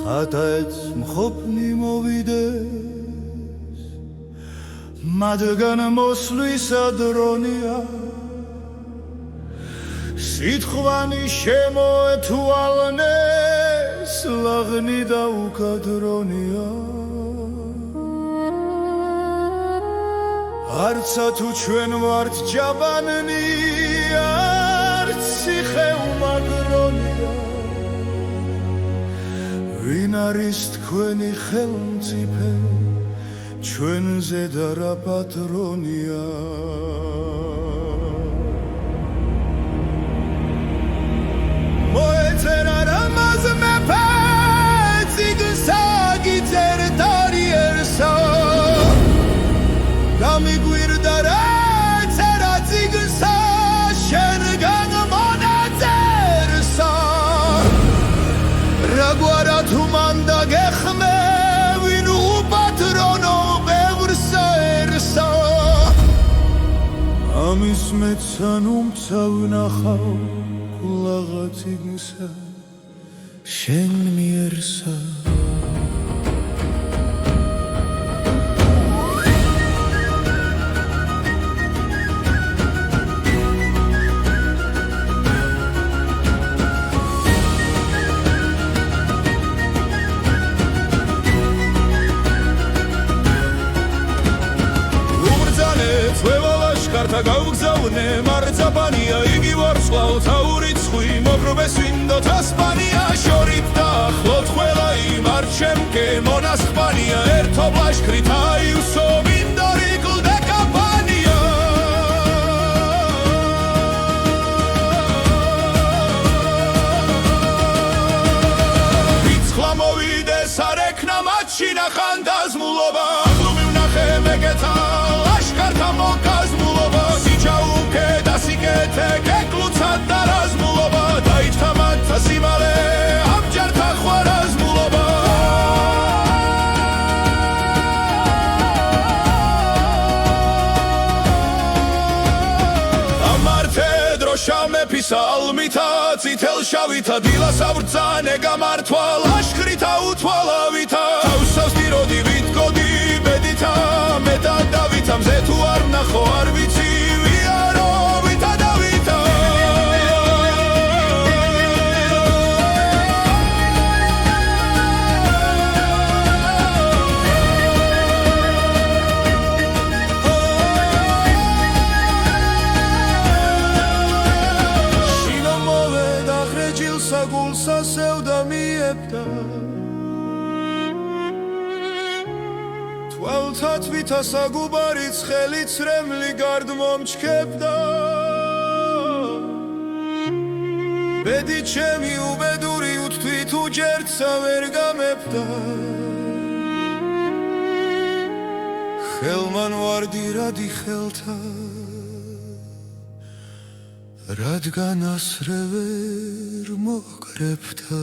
ხატაც მხოფნი მოვიდეს მათგან მოსვლისა დრონია სიტყვანი შემოეთვალნეს ლაღნი და უკადრონია არცა თუ ჩვენ ვართ ჯაბანნი არც ციხე უმაგრონია ვინ არის თქვენი ხელმწიფე ჩვენზე და რა პატრონია მოეწერა რამაზ მეფე წიგნსა გიწერ დარიერსა გამიგვირდა რაც რა წიგნსა შენგან მონაწერსა რაგვარა თუ მან დაგეხმე ვინ უპატრონო ბევრსა ერსა ამის მეცან უმცა ვნახავ კვლაღა წიგნსა შენ მიერსა კართა გავგზავნე მარცაპანია იგი ვარსკვლავ თაურიცხვი მოგრობეს ვინდოთ ასპანია შორით დაახლოთ ყველა იმარ ჩემკე მონასპანია ერთობ ლაშქრით აიუსო მინდორი კლდე კამპანია ვიცხლა მოვიდეს არ ექნა მათში ნახან დაზმულობა გლუმი ვნახე მეკეთა ლაშქართა მოგაზმულობა სიჩაუქე და სიკეთე გეკლუცად და რაზმულობა დაიჭთა მათთა სიმალე ამჯერთა ხვარაზმულობა ამართე დროშა მეფისა ალმითა წითელ შავითა დილას აბრძანე გამართვა ლაშქრითა უთვალავითა თავსავს დიროდი ვითგოდი ბედითა მეტა დავითა მზე თუ არ ვნახო არ ვიცი ვიარო ვითა დავითა შინო მოვედა ხრეჯილსა გულსა სევდა მიებდა თვითა საგუბარი ცხელი ცრემლი გარდ მომჩქებდა ბედი ჩემი უბედური უთქვით უჯერცა ვერ გამებდა ხელმან ვარდი რადი ხელთა რადგან ასრე ვერ მოკრებდა